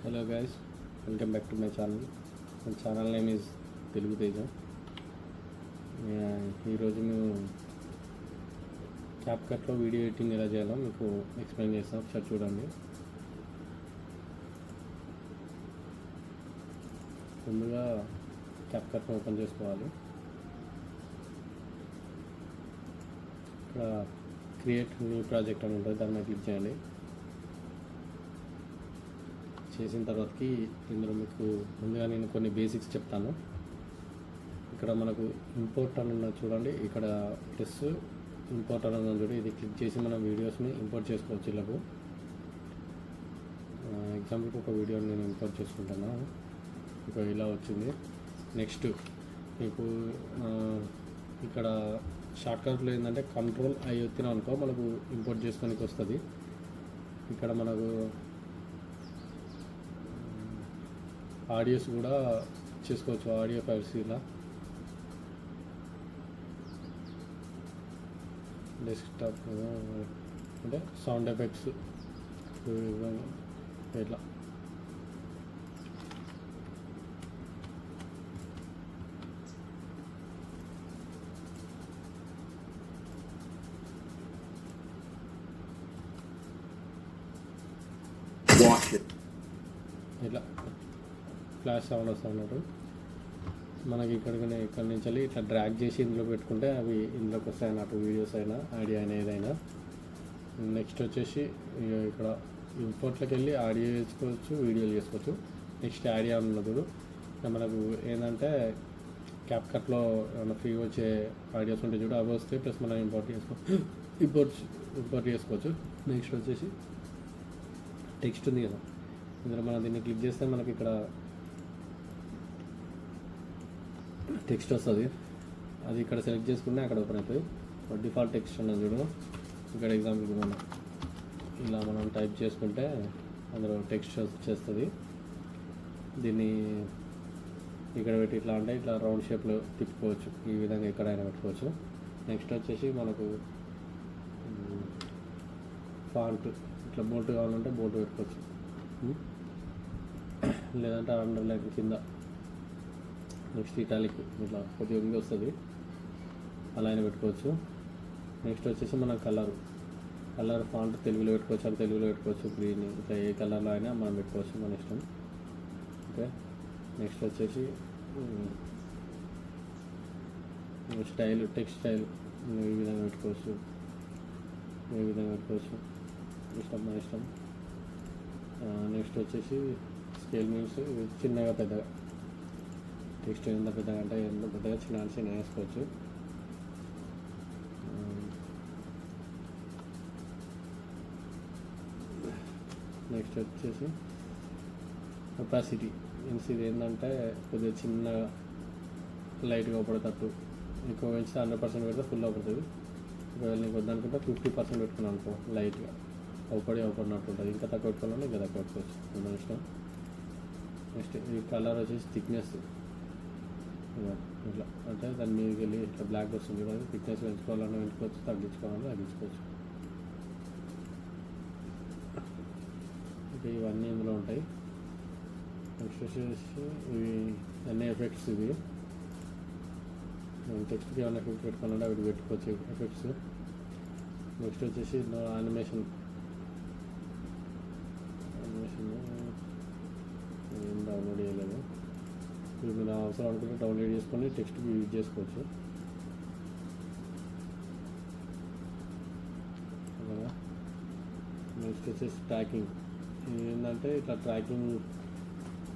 Hello guys, welcome back to my channel. My channel name is Telugu Teja. ఈరోజు మేము క్యాప్కట్లో video editing ఎలా చేయాలో మీకు ఎక్స్ప్లెయిన్ చేస్తాం. ఒకసారి చూడండి. ముందుగా క్యాప్కట్ను ఓపెన్ చేసుకోవాలి. ఇక్కడ క్రియేట్ న్యూ ప్రాజెక్ట్ అని ఉంటుంది, దాని మీద క్లిక్ చేయండి. చేసిన తర్వాతకి ఇందులో మీకు ముందుగా నేను కొన్ని బేసిక్స్ చెప్తాను. ఇక్కడ మనకు ఇంపోర్ట్ అని ఉన్నది చూడండి, ఇక్కడ ప్లస్ ఇంపోర్ట్ అని ఉన్నది చూడండి. ఇది క్లిక్ చేసి మనం వీడియోస్ని ఇంపోర్ట్ చేసుకోవచ్చు. ఇలాగూ ఎగ్జాంపుల్కి ఒక వీడియోని నేను ఇంపోర్ట్ చేసుకుంటాను. ఇక ఇలా వచ్చింది. నెక్స్ట్ మీకు ఇక్కడ షార్ట్కట్లో ఏంటంటే కంట్రోల్ ఐ వచ్చినా అనుకో మనకు ఇంపోర్ట్ చేసుకోనికి వస్తుంది. ఇక్కడ మనకు ఆడియోస్ కూడా చేసుకోవచ్చు. ఆడియో ఫైల్స్ ఇలా డెస్క్టాప్ అంటే సౌండ్ ఎఫెక్ట్స్ ఇట్లా ఇట్లా ఫ్లాష్ సౌండ్ వస్తున్నట్టు మనకి ఇక్కడ నుంచి వెళ్ళి ఇట్లా డ్రాగ్ చేసి ఇందులో పెట్టుకుంటే అవి ఇందులోకి వస్తాయి అన్నట్టు. వీడియోస్ అయినా ఆడియో అయినా ఏదైనా. నెక్స్ట్ వచ్చేసి ఇక్కడ ఇంపోర్ట్లోకి వెళ్ళి ఆడియో చేసుకోవచ్చు, వీడియోలు చేసుకోవచ్చు. నెక్స్ట్ ఆడియో ఉన్నది మనకు ఏంటంటే క్యాప్కట్లో ఏమైనా ఫ్రీ వచ్చే ఆడియోస్ ఉంటే చూడు, అవి వస్తాయి. ప్లస్ మనం ఇంపోర్ట్ చేసుకోవచ్చు. నెక్స్ట్ వచ్చేసి టెక్స్ట్ ఉంది కదా, ఇందులో మనం దీన్ని క్లిక్ చేస్తే మనకి ఇక్కడ టెక్స్ట్ వస్తుంది. అది ఇక్కడ సెలెక్ట్ చేసుకుంటే అక్కడ ఓపెన్ అవుతుంది. డిఫాల్ట్ టెక్స్ట్ ఉన్నది చూడు, ఇక్కడ ఎగ్జాంపుల్కి మనం టైప్ చేసుకుంటే అందులో టెక్స్ట్ వచ్చేస్తుంది. దీన్ని ఇక్కడ పెట్టి ఇట్లా అంటే ఇట్లా రౌండ్ షేప్లో తిప్పుకోవచ్చు. ఈ విధంగా ఎక్కడైనా పెట్టుకోవచ్చు. నెక్స్ట్ వచ్చేసి మనకు ఫాంట్ ఇట్లా బోల్ట్ కావాలంటే బోల్ట్ పెట్టుకోవచ్చు, లేదంటే అండర్లైన్ కింద. నెక్స్ట్ ఇటాలిక్ ఇట్లా కొద్దిగా ఉంది వస్తుంది, అలా అయినా పెట్టుకోవచ్చు. నెక్స్ట్ వచ్చేసి మన కలర్ ఫాంట్ తెలుగులో పెట్టుకోవచ్చు, అది తెలుగులో పెట్టుకోవచ్చు. గ్రీన్ ఇట్లా ఏ కలర్లో అయినా మనం పెట్టుకోవచ్చు, మన ఇష్టం. ఓకే. నెక్స్ట్ వచ్చేసి స్టైల్, టెక్స్ట్ స్టైల్ ఈ విధంగా పెట్టుకోవచ్చు, ఇష్టం మన ఇష్టం. నెక్స్ట్ వచ్చేసి స్కేల్ మీన్స్ చిన్నగా పెద్దగా, టెక్స్ట్ ఎంత పెద్దగా అంటే ఎంత పెద్దగా, చిన్న వేసుకోవచ్చు. నెక్స్ట్ వచ్చేసి ఒపాసిటీ మీన్స్ ఇది ఏంటంటే కొద్దిగా చిన్నగా లైట్గా పడేటట్టు. ఎక్కువ పెంచితే 100% పెడితే ఫుల్ అవుతుంది. ఒకవేళ నీకు వద్దనుకుంటే 50% పెట్టుకున్నాను అనుకో, లైట్గా అవుపడినట్టు ఉంటుంది. ఇంకా తక్కువ పెట్టుకోవాలంటే ఇంకా తక్కువ పెట్టుకోవచ్చు, మన ఇష్టం. నెక్స్ట్ ఈ కలర్ వచ్చేసి థిక్నెస్ ఇట్లా అంటే దాని మీదకి వెళ్ళి ఇట్లా బ్లాక్ వస్తుంది కదా, థిక్నెస్ పెంచుకోవాలన్నా పెంచుకోవచ్చు, తగ్గించుకోవాలన్నా తగ్గించుకోవచ్చు. ఇంకా ఇవన్నీ ఇందులో ఉంటాయి. నెక్స్ట్ వచ్చేసి ఇవి అన్ని ఎఫెక్ట్స్. ఇవి టెక్స్ట్కి ఏమైనా ఎఫెక్ట్ పెట్టుకోవాలంటే అవి పెట్టుకోవచ్చు ఎఫెక్ట్స్. నెక్స్ట్ వచ్చేసి యానిమేషన్ ఏం డౌన్లోడ్ చేయలేదు. ఇది మీరు అవసరం అనుకుంటే డౌన్లోడ్ చేసుకొని టెక్స్ట్కి యూజ్ చేసుకోవచ్చు. అలాగా. నెక్స్ట్ వచ్చేసి ట్రాకింగ్. ఏంటంటే ఇట్లా ట్రాకింగ్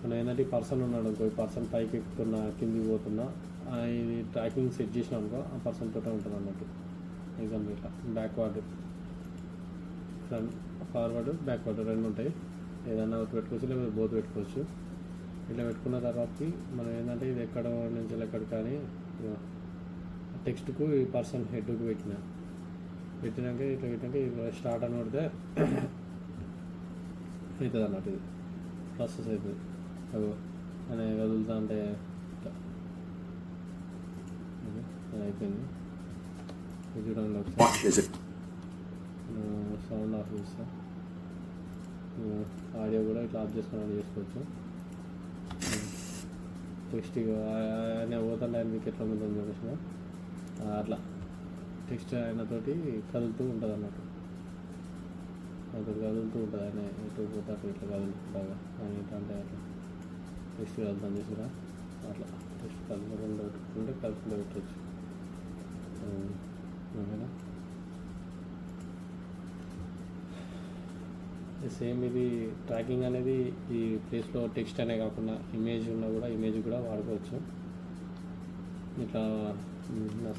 మనం ఏంటంటే ఈ పర్సన్ ఉన్నాడు అనుకో, ఈ పర్సన్ పైకి ఎక్కుతున్నా కిందికి పోతున్నా, ఇది ట్రాకింగ్ సెట్ చేసినా అనుకో ఆ పర్సన్ తోటే ఉంటుంది అన్నట్టు. ఎగ్జాంపుల్ ఇట్లా బ్యాక్వర్డ్, ఫ్రంట్, ఫార్వర్డ్, బ్యాక్వర్డ్ రెండు ఉంటాయి. ఏదైనా ఒకటి పెట్టుకోవచ్చు, లేకపోతే బోత్ పెట్టుకోవచ్చు. ఇట్లా పెట్టుకున్న తర్వాతకి మనం ఏంటంటే ఇది ఎక్కడ నుంచి ఎక్కడ కానీ టెక్స్ట్కు ఈ పర్సన్ హెడ్కి పెట్టినాక ఇట్లా స్టార్ట్ అని కొడితే అవుతుంది అన్నట్టు. ఇది ప్రాసెస్ అవుతుంది. అదో అని కదులుతా అంటే అయిపోయింది. ఇది చూడండి ఒకసారి. సౌండ్ ఆఫ్ చేస్తా. ఆడియో కూడా ఇట్లా ఆఫ్ చేసుకొని ఆన్ చేసుకోవచ్చు. టెక్స్ట్ ఆయన పోతాడు, ఆయన మీకు ఎట్లా ఉంటుందని చెప్పేసిన అట్లా టెక్స్ట్ ఆయనతోటి కదులుతూ ఉంటుంది అన్నట్టు. ఆయనతో కదులుతూ ఉంటుంది, ఆయన ఎటు పోతాడు ఇట్లా కదులుతుంటాగా ఆయన ఏంటంటే అట్లా టెక్స్ట్ కలుగుతాను చేసుకురా అట్లా టెక్స్ట్ కలుపుకుండా పెట్టుకుంటే కలుపుకుండా పెట్టచ్చు. ఓకేనా? సేమ్ ఇది ట్రాకింగ్ అనేది ఈ ప్లేస్లో టెక్స్ట్ అనే కాకుండా ఇమేజ్ ఉన్నా కూడా ఇమేజ్ కూడా వాడుకోవచ్చు. ఇట్లా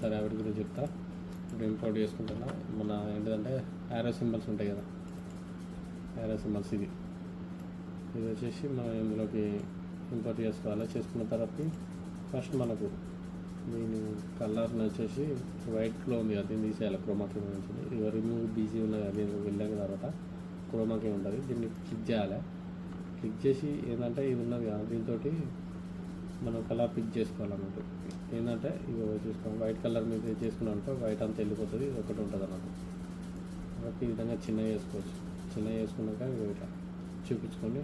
సరే ఆవిడ గురించి చెప్తా. ఇప్పుడు ఇంపోర్ట్ చేసుకుంటున్నా. మన ఏంటిదంటే యారో సింబల్స్ ఉంటాయి కదా, యారో సింబల్స్ ఇది వచ్చేసి మనం ఇందులోకి ఇంపోర్ట్ చేసుకోవాలి. చేసుకున్న తర్వాత ఫస్ట్ మనకు దీని కలర్ని వచ్చేసి వైట్లో ఉంది కదా, దీన్ని తీసేయాలి. క్రోమాకి నుంచి ఇది రిమూవ్ బీజీ ఉన్నది, దీనికి వెళ్ళాక తర్వాత క్రోమాకి ఉంటుంది. దీన్ని క్లిక్ చేయాలి. క్లిక్ చేసి ఏంటంటే ఇది ఉన్నది కదా, దీంతో మనం కలర్ పిక్ చేసుకోవాలన్నట్టు. ఏంటంటే ఇది చూసుకోవాలి, వైట్ కలర్ మీద చేసుకున్నాం అనుకో వైట్ అంతా వెళ్ళిపోతుంది, ఇది ఒకటి ఉంటుంది అన్నట్టు. కాబట్టి ఈ విధంగా చిన్నగా చేసుకోవచ్చు. చిన్నగా చేసుకున్నాక ఇట్లా చూపించుకొని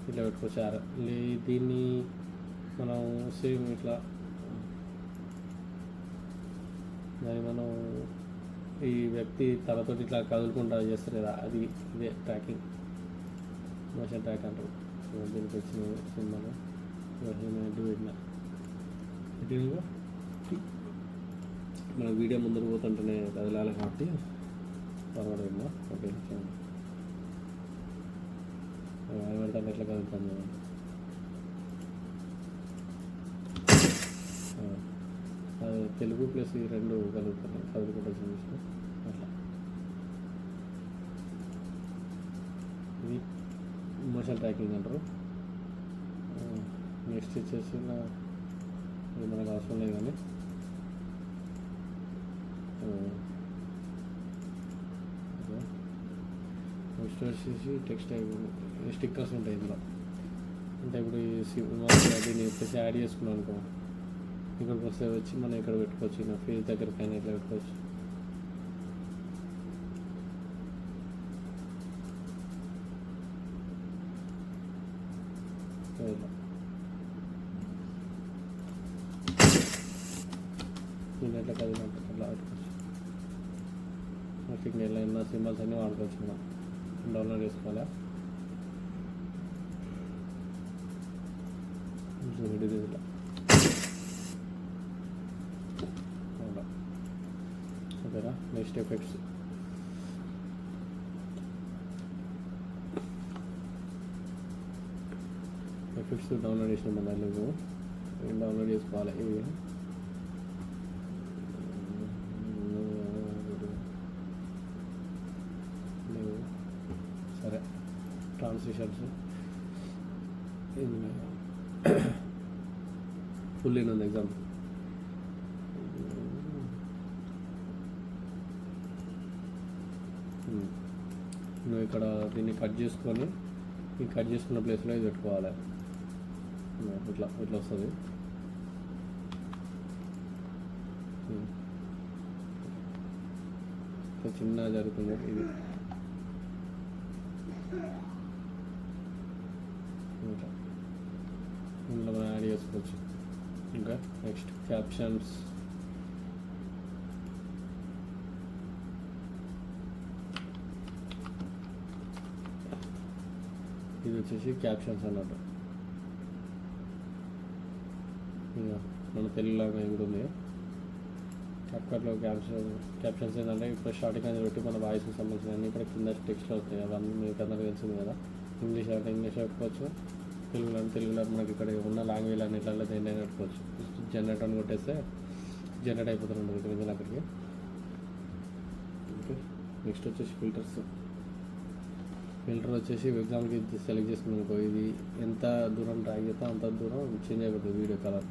ఇట్లా పెట్టుకోవచ్చు. దీన్ని మనం సేమ్ ఇట్లా దాన్ని మనం ఈ వ్యక్తి తనతో ఇట్లా కదులుకుంటా చేస్తారు కదా, అది ఇదే ట్రాకింగ్, మోషన్ ట్రాక్ అంటారు. దీనికి వచ్చిన సినిమాలో పెట్టిన మన వీడియో ముందర పోతుంటేనే కదలాలి కాబట్టి ఫార్వర్డ్ పెట్టినా. ఓకే, అది పెడతాను ఎట్లా కదులుతాను కదా. అది తెలుగు ప్లస్ ఈ రెండు కదులుకుంటూ చూసిన అట్లా. ఇది మోషన్ ట్రాకింగ్ అంటారు. నెక్స్ట్ వచ్చేసి ఇది మనకు అవసరం లేదు కానీ నెక్స్ట్ వచ్చేసి టెక్స్ట్ స్టిక్కర్స్ ఉంటాయి ఇందులో. అంటే ఇప్పుడు దీన్ని వచ్చేసి యాడ్ చేసుకున్నాం అనుకో, ఇక్కడికి వస్తే వచ్చి మనం ఇక్కడ పెట్టుకోవచ్చు. నా ఫేస్ దగ్గరకైనా ఇట్లా పెట్టుకోవచ్చు. నేను ఎట్లా కదిలినట్టు అట్లా పెట్టుకోవచ్చు. సిగ్నల్ ఉన్న సింబల్స్ అన్నీ వాడుకోవచ్చు. మనం డౌన్లోడ్ చేసుకోవాలా. ఇట్లా ఓకేనా? నెక్స్ట్ ఎఫెక్ట్స్ డౌన్లోడ్ చేసిన మన నువ్వు డౌన్లోడ్ చేసుకోవాలి. ఇవి సరే ట్రాన్సిషన్స్ ఫుల్ ఇన్ ఉంది ఎగ్జాంపుల్. నువ్వు ఇక్కడ దీన్ని కట్ చేసుకొని ఈ కట్ చేసుకున్న ప్లేస్లో ఇది పెట్టుకోవాలి. ఇట్లా వస్తుంది. చిన్నగా జరుగుతుంది ఇది. ఇందులో మనం యాడ్ చేసుకోవచ్చు. ఇంకా నెక్స్ట్ క్యాప్షన్స్. ఇది వచ్చేసి క్యాప్షన్స్ అన్నట్టు. ఇంకా మన తెలుగులాగా కూడా ఉంది. అప్పట్లో క్యాప్షన్స్ ఏంటంటే ఇప్పుడు స్టార్టింగ్ అనేది పెట్టి మన వాయిస్కి సంబంధించిన అన్నీ ఇక్కడ కింద టెక్స్ట్లో వస్తాయి. అవన్నీ మీకు అందరికీ తెలిసింది కదా. ఇంగ్లీష్ అంటే ఇంగ్లీష్ పెట్టుకోవచ్చు, తెలుగులో మనకి ఇక్కడ ఉన్న లాంగ్వేజ్ అన్ని ఇట్లా దేంట్లో పెట్టుకోవచ్చు. జనరేట్ అని కొట్టేస్తే జనరేట్ అయిపోతుంది ఇక్కడ నుంచి అక్కడికి. ఓకే, నెక్స్ట్ వచ్చేసి ఫిల్టర్ వచ్చేసి ఎగ్జాంపుల్కి సెలెక్ట్ చేసుకున్నాం అనుకో, ఇది ఎంత దూరం డ్రాగ్ చేస్తే అంత దూరం చేంజ్ అయిపోతుంది వీడియో కలర్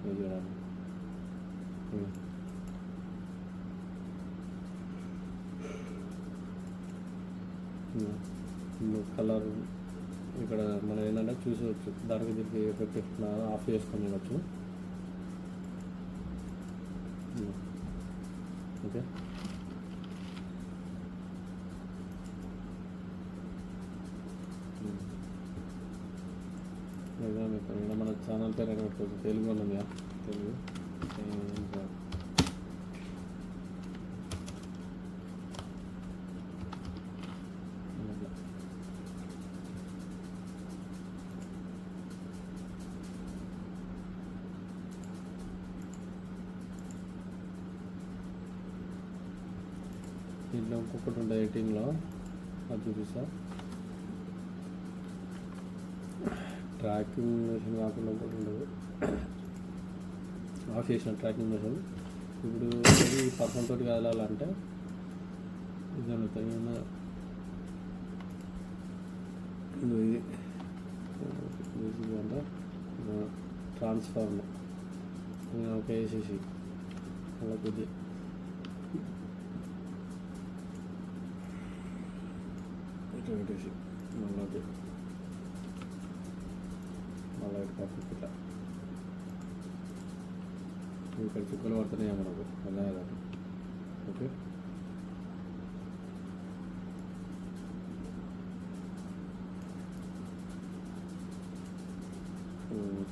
చూడడానికి. కలర్ ఇక్కడ మనం ఏంటంటే చూసుకోవచ్చు. దానికి దీనికి ఎఫెక్ట్ ఆఫ్ చేసుకొని ఇవ్వచ్చు. ఓకే, ఇక్కడ మన ఛానల్ పేరు అని పెట్టుకోవచ్చు, తెలుగు ఉన్నది కదా, తెలుగు దీంట్లో ఇంకొకటి ఉంటుంది ఎడిటింగ్లో, అది చూపిస్తా. ట్రాకింగ్ మెషిన్ కాకుండా ఒకటి ఉండదు, ఆఫ్ చేసిన ట్రాకింగ్ మెషిన్. ఇప్పుడు ఈ పర్సన్ తోటి కదలాలంటే ఇది ఉంటుంది, ఇది అంటే ట్రాన్స్ఫార్మ్ ఒక వేసేసి అలా కొద్ది ఇట్లా పెట్టేసి మళ్ళీ పర్ఫెక్ట్ ఇట్లా ఇక్కడ చుక్కలు పడుతున్నాయి మనకు అలా ఓకే.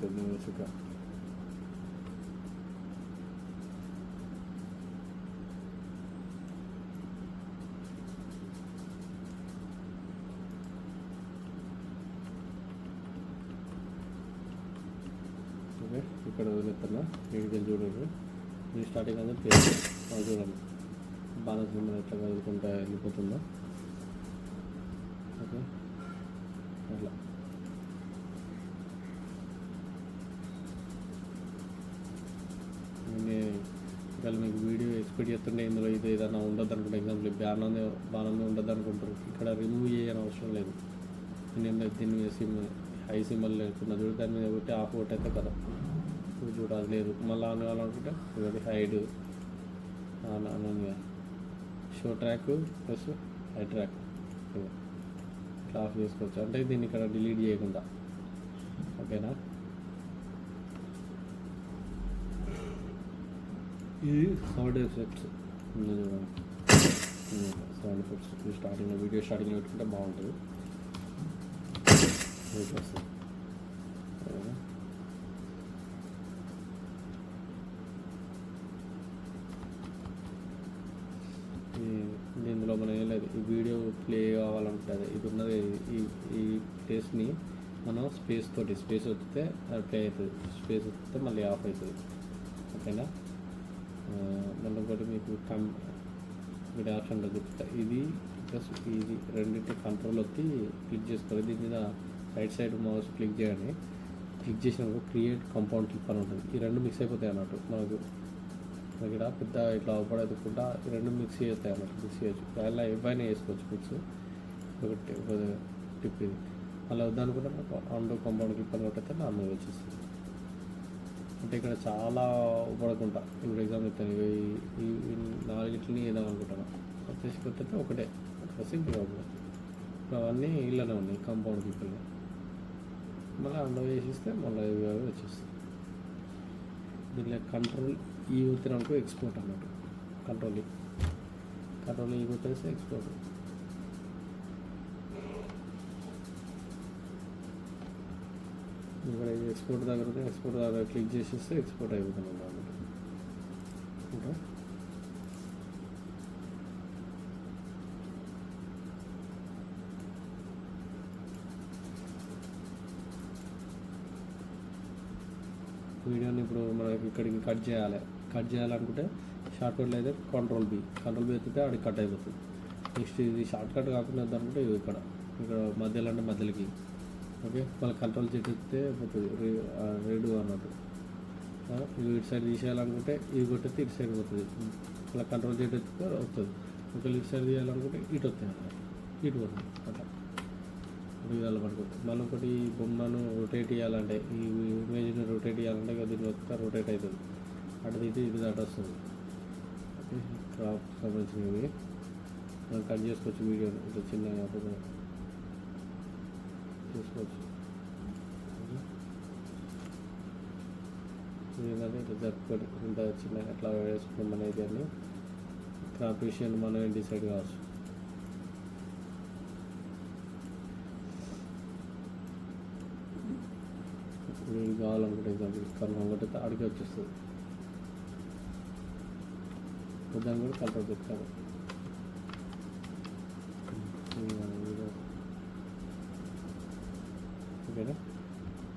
పెద్ద చుక్క ఓకే. ఇక్కడ వదిలేస్తున్నా, ఇక్కడికి చూడండి. ఇది స్టార్టింగ్ అనేది పేరు చూడండి, బాణసింహం ఎట్లా కదులుకుంటా వెళ్ళిపోతుందో. ఓకే అట్లా ఒకవేళ మీకు వీడియో ఎక్స్పెక్ట్ చేస్తుంటే ఇందులో ఇది ఏదైనా ఉండదు అనుకుంటే, ఎగ్జాంపుల్ బాణంలో ఉండదు అనుకుంటారు, ఇక్కడ రిమూవ్ చేయని అవసరం లేదు. నేను దీన్ని హై సింబల్ లేకుండా చూడు, దాని మీద ఒకటి ఆఫ్ ఒకటి అయితే కదా చూడాలి లేదు. మళ్ళీ ఆన్ కావాలనుకుంటే ఒకటి hide on show track plus high track ఇట్లా ఆఫ్ చేసుకోవచ్చు. అంటే దీన్ని ఇక్కడ డిలీట్ చేయకుండా, ఓకేనా. ఇది సౌండ్ ఎఫెక్ట్స్ చూడండి, సౌండ్ ఎఫెక్ట్స్ స్టార్టింగ్లో వీడియో స్టార్టింగ్లో పెట్టుకుంటే బాగుంటుంది. వస్తుంది దీనిలో మనం ఏం లేదు, ఈ వీడియో ప్లే కావాలంటే ఇది ఉన్నది, ఈ ప్లేస్ని మనం స్పేస్ వస్తే అది ప్లే అవుతుంది, స్పేస్ వస్తే మళ్ళీ ఆఫ్ అవుతుంది, ఓకేనా. మళ్ళీ ఒకటి మీకు ఇక్కడ ఆప్షన్ చూపిస్తా, ఇది ప్లస్ ఇది రెండింటి కంట్రోల్ వచ్చి క్లిక్ చేసుకోవాలి. దీని మీద రైట్ సైడ్ మౌస్ క్లిక్ చేయండి, క్లిక్ చేసినప్పుడు క్రియేట్ కాంపౌండ్ క్లిప్ అని ఉంటుంది. ఈ రెండు మిక్స్ అయిపోతాయి అన్నట్టు మనకు ఇక్కడ పెద్ద ఇట్లా అవపడకుండా ఈ రెండు మిక్స్ చేస్తాయి అన్నట్టు, మిక్స్ చేయొచ్చు. అలా ఏవైనా వేసుకోవచ్చు మిక్స్. ఒకటి టిప్ ఇది అలా వద్దనుకుంటే అండ్ కాంపౌండ్ క్లిప్ అని కొట్టయితే నార్మల్గా వచ్చేస్తుంది. అంటే ఇక్కడ చాలా ఉపడకుండా, ఇప్పుడు ఎగ్జాంపుల్ ఇస్తాను, ఈ నాలుగిట్లని వేద్దాం అనుకుంటాను, వచ్చేసి కొట్టితే ఒకటే సింపుల్గా ఉంటుంది. ఇప్పుడు అవన్నీ ఇళ్ళనే ఉన్నాయి కాంపౌండ్ క్లిప్లు, మళ్ళీ అందులో వేసిస్తే మళ్ళీ ఇవి వచ్చేస్తుంది. దీనిలో కంట్రోల్ ఈ ఒత్తినకు ఎక్స్పోర్ట్ అన్నట్టు, కంట్రోల్ ఈ కొట్టేస్తే ఎక్స్పోర్ట్. ఇక్కడ ఎక్స్పోర్ట్ దగ్గర క్లిక్ చేసేస్తే ఎక్స్పోర్ట్ అయిపోతుంది అన్నమాట. ఇంకా వీడియోని ఇప్పుడు మనకి ఇక్కడికి కట్ చేయాలనుకుంటే షార్ట్కట్లో అయితే కంట్రోల్ బి ఎత్తితే అక్కడికి కట్ అయిపోతుంది. నెక్స్ట్ ఇది షార్ట్ కట్ కాకుండా అనుకుంటే ఇక్కడ మధ్యలో అంటే మధ్యలోకి, ఓకే. మళ్ళీ కంట్రోల్ చేస్తే పోతుంది రెడ్ అన్నట్టు. ఇది ఇటు సైడ్ తీసేయాలనుకుంటే ఇది కొట్టేస్తే ఇటు సైడ్ పోతుంది, మళ్ళీ కంట్రోల్ చేస్తే వస్తుంది. ఒకవేళ ఇటు సైడ్ తీయాలనుకుంటే ఇటు వస్తాయి అన్నమాట, ఇటు పోతుంది అట్లా విధాలు పడుతుంది. మళ్ళీ ఒకటి బొమ్మను రొటేట్ చేయాలంటే, ఈ ఇమేజ్ని రొటేట్ చేయాలంటే దీన్ని వస్తే రొటేట్ అవుతుంది, అటు తీసి ఇది అటు వస్తుంది. ఓకే, క్రాప్ సంబంధించినవి మనం కట్ చేసుకోవచ్చు, వీడియోని ఇట్లా చిన్నగా చేసుకోవచ్చు. ఏంటంటే ఇట్లా జరుపుకొని ఇంత చిన్నగా ఎట్లా వేసుకున్నాం అనేది అని క్రాప్ విషయం మనం డిసైడ్ కావచ్చు. మీకు కావాలనుకుంటే ఎగ్జాంపుల్ కన్ఫర్మ్ కొట్టితే అడిగి వచ్చేస్తుంది. దాన్ని కూడా కంట్రోల్ చెప్తాను. ఓకేనా,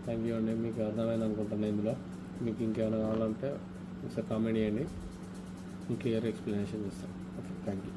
థ్యాంక్ యూ అండి. మీకు అర్థమైంది అనుకుంటాను. ఇందులో మీకు ఇంకేమైనా కావాలంటే ఒకసారి కామెంట్ చేయండి, క్లియర్ ఎక్స్ప్లెనేషన్ చేస్తాను. Okay, thank you.